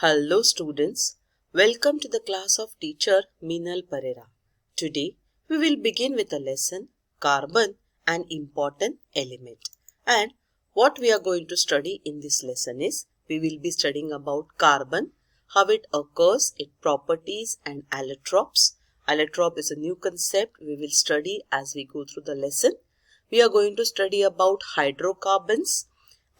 Hello students, welcome to the class of teacher Meenal Pereira. Today we will begin with a lesson Carbon, an important element. And what we are going to study in this lesson is we will be studying about carbon, how it occurs, its properties and allotropes. Allotrope is a new concept we will study as we go through the lesson. We are going to study about hydrocarbons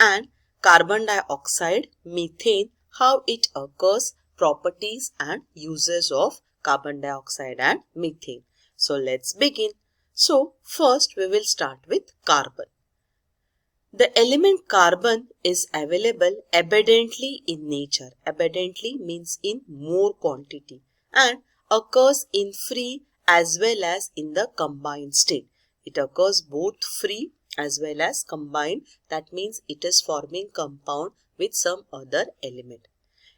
and carbon dioxide, methane, how it occurs, properties and uses of carbon dioxide and methane. So let's begin. So first we will start with carbon. The element carbon is available abundantly in nature. Abundantly means in more quantity and occurs in free as well as in the combined state. It occurs both free as well as combined. That means it is forming compound with some other element.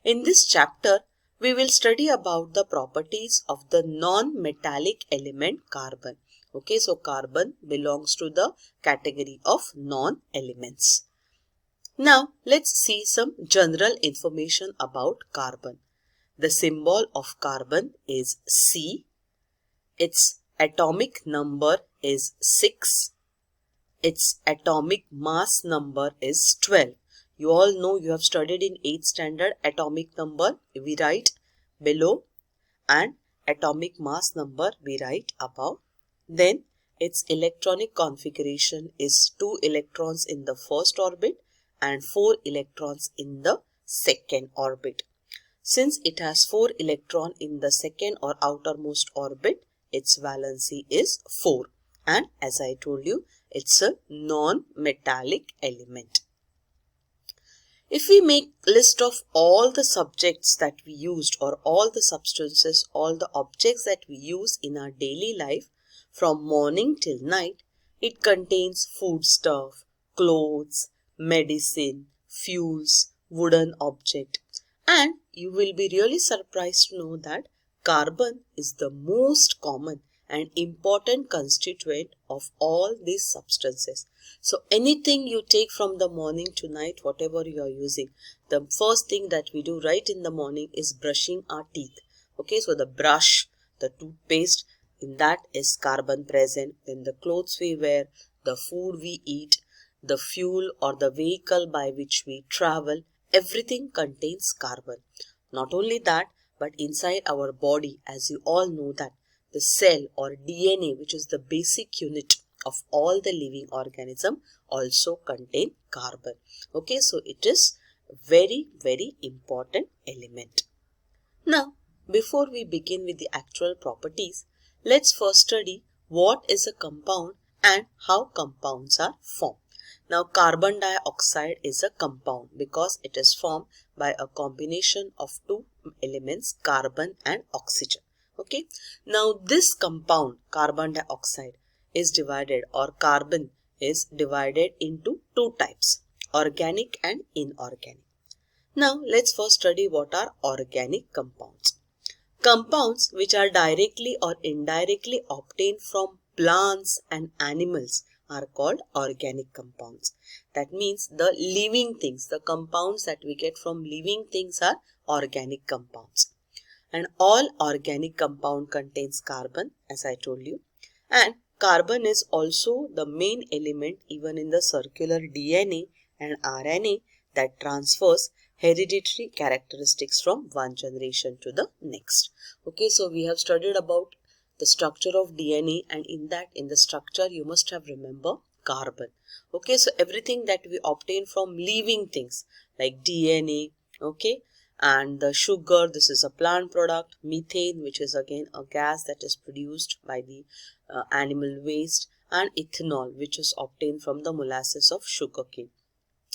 In this chapter, we will study about the properties of the non-metallic element carbon. Okay, so carbon belongs to the category of non-elements. Now, let's see some general information about carbon. The symbol of carbon is C. Its atomic number is 6. Its atomic mass number is 12. You all know, you have studied in 8th standard atomic number we write below and atomic mass number we write above. Then its electronic configuration is 2 electrons in the first orbit and 4 electrons in the second orbit. Since it has 4 electrons in the second or outermost orbit, its valency is 4. And as I told you, it's a non-metallic element. If we make list of all the subjects that we used or all the substances, all the objects that we use in our daily life from morning till night, it contains foodstuff, clothes, medicine, fuels, wooden object. And you will be really surprised to know that carbon is the most common and important constituent of all these substances. So anything you take from the morning to night, whatever you are using, the first thing that we do right in the morning is brushing our teeth. Okay, so the brush, the toothpaste, in that is carbon present. Then the clothes we wear, the food we eat, the fuel or the vehicle by which we travel, everything contains carbon. Not only that, but inside our body, as you all know that the cell or DNA, which is the basic unit of all the living organism, also contain carbon. Okay, so it is very important element. Now, before we begin with the actual properties, let's first study what is a compound and how compounds are formed. Now, carbon dioxide is a compound because it is formed by a combination of two elements, carbon and oxygen. Okay, now this compound carbon dioxide is divided, or carbon is divided into two types, organic and inorganic. Now let's first study what are organic compounds. Compounds which are directly or indirectly obtained from plants and animals are called organic compounds. That means the living things, the compounds that we get from living things are organic compounds. And all organic compound contains carbon, as I told you. And carbon is also the main element even in the circular DNA and RNA that transfers hereditary characteristics from one generation to the next. Okay, so we have studied about the structure of DNA, and in the structure you must have remembered carbon. Okay, so everything that we obtain from living things like DNA, okay, and the sugar, this is a plant product, methane, which is again a gas that is produced by the animal waste, and ethanol, which is obtained from the molasses of sugarcane.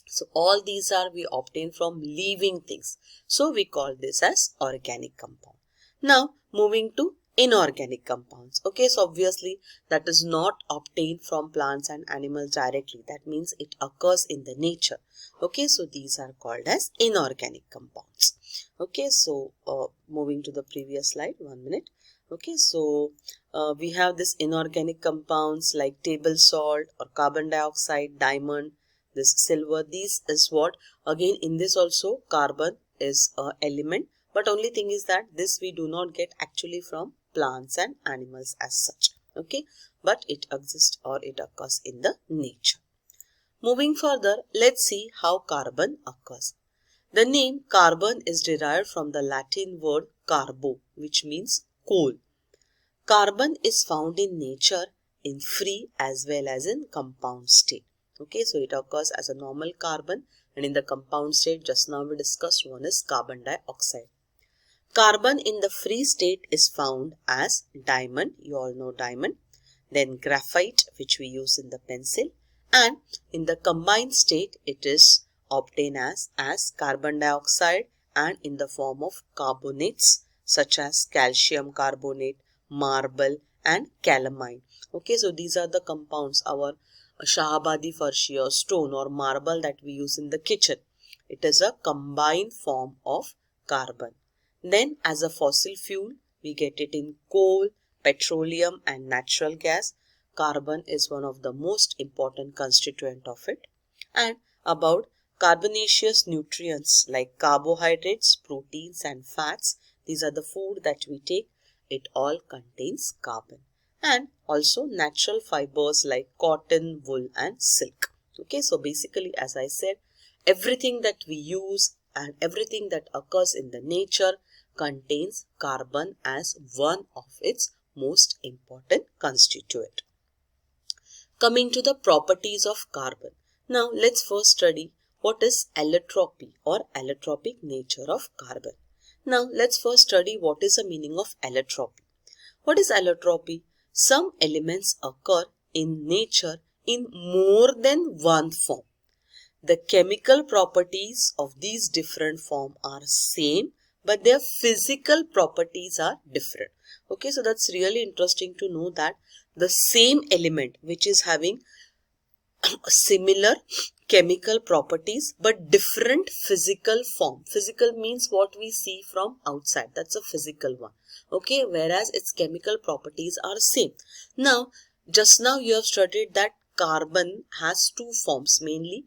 So all these are we obtain from living things. So we call this as organic compound. Now moving to inorganic compounds. Okay, so obviously that is not obtained from plants and animals directly. That means it occurs in the nature. Okay, so these are called as inorganic compounds. Okay, so moving to the previous slide, 1 minute. Okay, so we have this inorganic compounds like table salt or carbon dioxide, diamond, this silver. This is what, again in this also carbon is a element, but only thing is that this we do not get actually from plants and animals as such. Okay, but it exists or it occurs in the nature. Moving further, let's see how carbon occurs. The name carbon is derived from the Latin word carbo, which means coal. Carbon is found in nature in free as well as in compound state. Okay, so it occurs as a normal carbon, and in the compound state just now we discussed one is carbon dioxide. Carbon in the free state is found as diamond, you all know diamond, then graphite, which we use in the pencil, and in the combined state it is obtained as carbon dioxide and in the form of carbonates such as calcium carbonate, marble and calamine. Okay, so these are the compounds, our Shahabadi Farshi or stone or marble that we use in the kitchen. It is a combined form of carbon. Then as a fossil fuel, we get it in coal, petroleum and natural gas. Carbon is one of the most important constituent of it. And about carbonaceous nutrients like carbohydrates, proteins and fats, these are the food that we take. It all contains carbon. And also natural fibers like cotton, wool and silk. Okay, so basically as I said, everything that we use and everything that occurs in the nature contains carbon as one of its most important constituent. Coming to the properties of carbon. Now let's first study what is allotropy or allotropic nature of carbon. Now let's first study what is the meaning of allotropy. What is allotropy? Some elements occur in nature in more than one form. The chemical properties of these different forms are same, but their physical properties are different. Okay, so that's really interesting to know that the same element which is having similar chemical properties but different physical form. Physical means what we see from outside, that's a physical one. Okay, whereas its chemical properties are same. Now, just now you have studied that carbon has two forms, mainly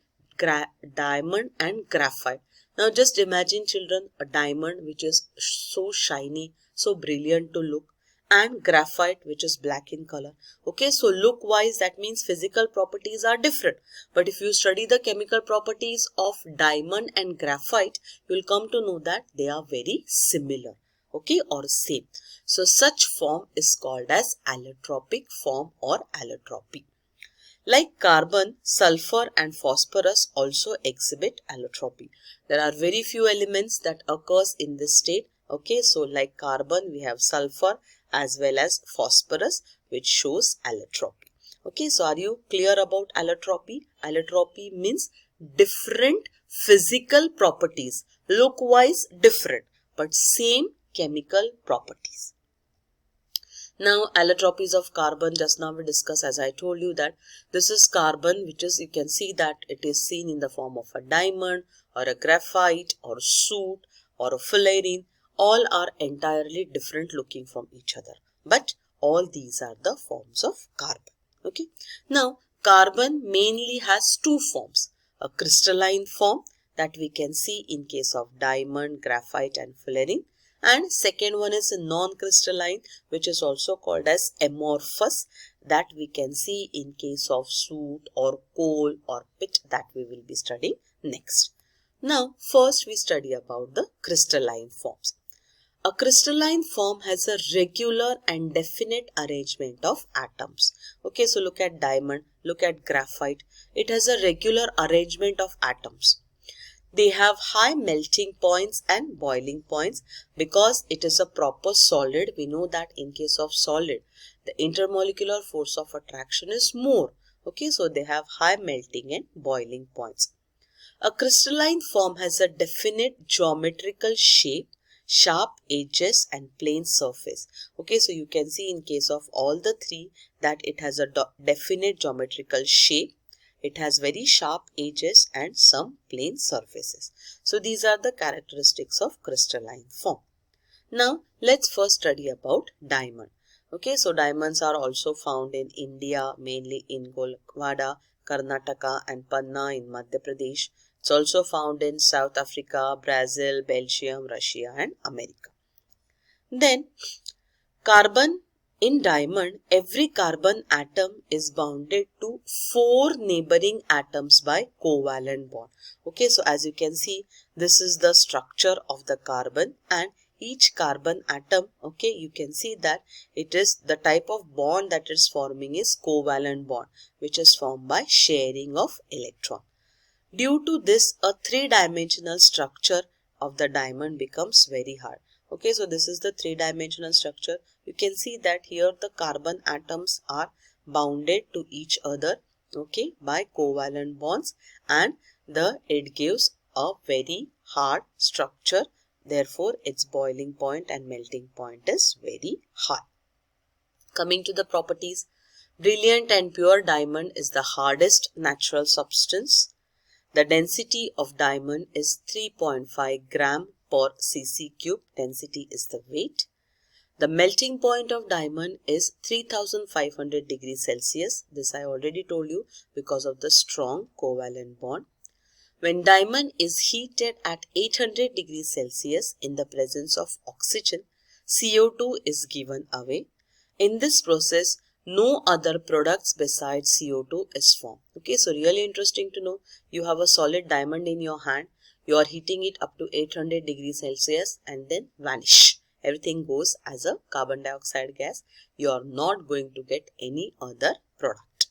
diamond and graphite. Now just imagine children, a diamond which is so shiny, so brilliant to look, and graphite which is black in color. Okay, so look wise that means physical properties are different, but if you study the chemical properties of diamond and graphite, you will come to know that they are very similar, okay, or same. So such form is called as allotropic form or allotropy. Like carbon, sulfur and phosphorus also exhibit allotropy. There are very few elements that occurs in this state. Okay, so like carbon we have sulfur as well as phosphorus which shows allotropy. Okay, so are you clear about allotropy? Allotropy means different physical properties, look wise different but same chemical properties. Now allotropies of carbon, just now we discussed, as I told you that this is carbon which is, you can see that it is seen in the form of a diamond or a graphite or soot or a fullerene. All are entirely different looking from each other, but all these are the forms of carbon. Okay. Now carbon mainly has two forms, a crystalline form that we can see in case of diamond, graphite and fullerene. And second one is a non-crystalline, which is also called as amorphous, that we can see in case of soot or coal or pit, that we will be studying next. Now first we study about the crystalline forms. A crystalline form has a regular and definite arrangement of atoms. Okay, so look at diamond, look at graphite. It has a regular arrangement of atoms. They have high melting points and boiling points because it is a proper solid. We know that in case of solid, the intermolecular force of attraction is more. Okay, so they have high melting and boiling points. A crystalline form has a definite geometrical shape, sharp edges and plain surface. Okay, so you can see in case of all the three that it has a definite geometrical shape. It has very sharp edges and some plain surfaces. So these are the characteristics of crystalline form. Now let's first study about diamond. Okay, so diamonds are also found in India, mainly in Golconda, Karnataka and Panna in Madhya Pradesh. It's also found in South Africa, Brazil, Belgium, Russia and America. Then carbon in diamond, every carbon atom is bounded to 4 neighboring atoms by covalent bond. Okay, so as you can see, this is the structure of the carbon, and each carbon atom, okay, you can see that it is the type of bond that is forming is covalent bond, which is formed by sharing of electron. Due to this, a three-dimensional structure of the diamond becomes very hard. Okay, so this is the three-dimensional structure. You can see that here the carbon atoms are bounded to each other, okay, by covalent bonds, and it gives a very hard structure. Therefore, its boiling point and melting point is very high. Coming to the properties, brilliant and pure diamond is the hardest natural substance. The density of diamond is 3.5 gram per cc cube. Density is the weight. The melting point of diamond is 3500 degrees Celsius. This I already told you because of the strong covalent bond. When diamond is heated at 800 degrees Celsius in the presence of oxygen, CO2 is given away. In this process, no other products besides CO2 is formed. Okay, so really interesting to know. You have a solid diamond in your hand. You are heating it up to 800 degrees Celsius and then vanish. Everything goes as a carbon dioxide gas. You are not going to get any other product.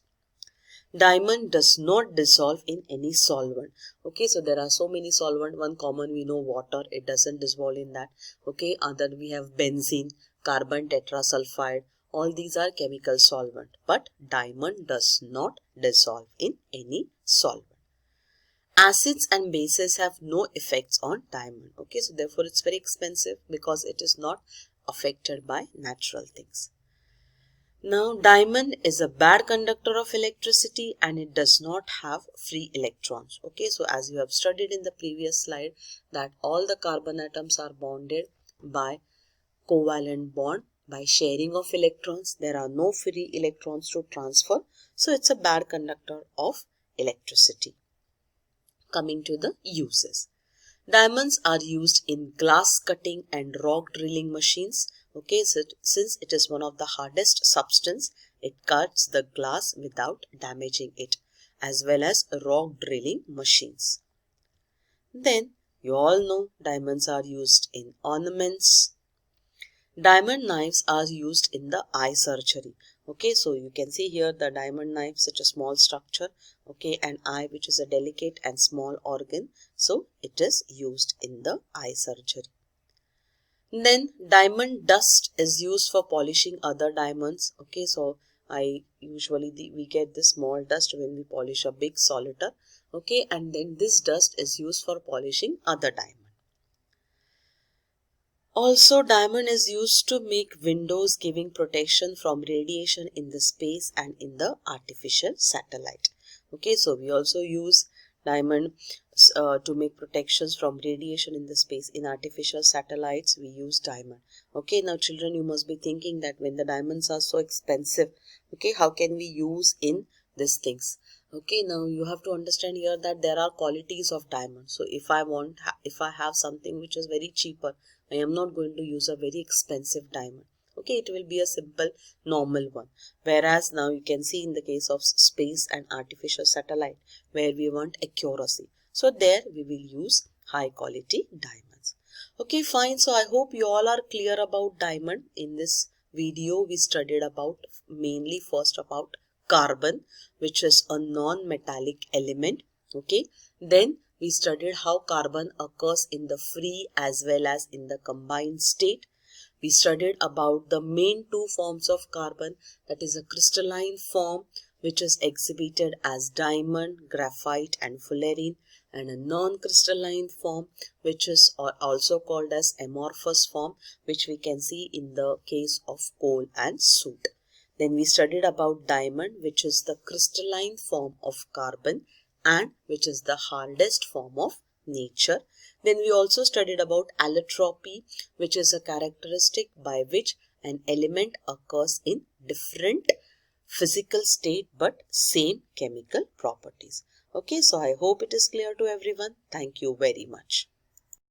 Diamond does not dissolve in any solvent. Okay, so there are so many solvents. One common we know, water. It doesn't dissolve in that. Okay, other we have benzene, carbon tetrasulfide. All these are chemical solvent, but diamond does not dissolve in any solvent. Acids and bases have no effects on diamond. Okay, so therefore it's very expensive because it is not affected by natural things. Now, diamond is a bad conductor of electricity and it does not have free electrons. Okay, so as you have studied in the previous slide that all the carbon atoms are bonded by covalent bond. By sharing of electrons, there are no free electrons to transfer. So, it's a bad conductor of electricity. Coming to the uses. Diamonds are used in glass cutting and rock drilling machines. Okay, so since it is one of the hardest substance, it cuts the glass without damaging it, as well as rock drilling machines. Then, you all know diamonds are used in ornaments. Diamond knives are used in the eye surgery. Okay, so you can see here the diamond knife, such a small structure, okay, and eye, which is a delicate and small organ. So it is used in the eye surgery. Then diamond dust is used for polishing other diamonds. Okay, so we get this small dust when we polish a big solitaire. Okay, and then this dust is used for polishing other diamonds. Also, diamond is used to make windows, giving protection from radiation in the space and in the artificial satellite. Okay, so we also use diamond to make protections from radiation in the space. In artificial satellites, we use diamond. Okay, now children, you must be thinking that when the diamonds are so expensive, okay, how can we use in these things? Okay, now you have to understand here that there are qualities of diamond. So if I have something which is very cheaper, I am not going to use a very expensive diamond. Okay, it will be a simple normal one. Whereas now you can see in the case of space and artificial satellite where we want accuracy. So there we will use high quality diamonds. Okay, fine. So I hope you all are clear about diamond. In this video we studied about mainly first about carbon, which is a non-metallic element. Okay, then we studied how carbon occurs in the free as well as in the combined state. We studied about the main two forms of carbon, that is a crystalline form which is exhibited as diamond, graphite and fullerene, and a non-crystalline form which is also called as amorphous form, which we can see in the case of coal and soot. Then we studied about diamond, which is the crystalline form of carbon and which is the hardest form of nature. Then we also studied about allotropy, which is a characteristic by which an element occurs in different physical state but same chemical properties. Okay, so I hope it is clear to everyone. Thank you very much.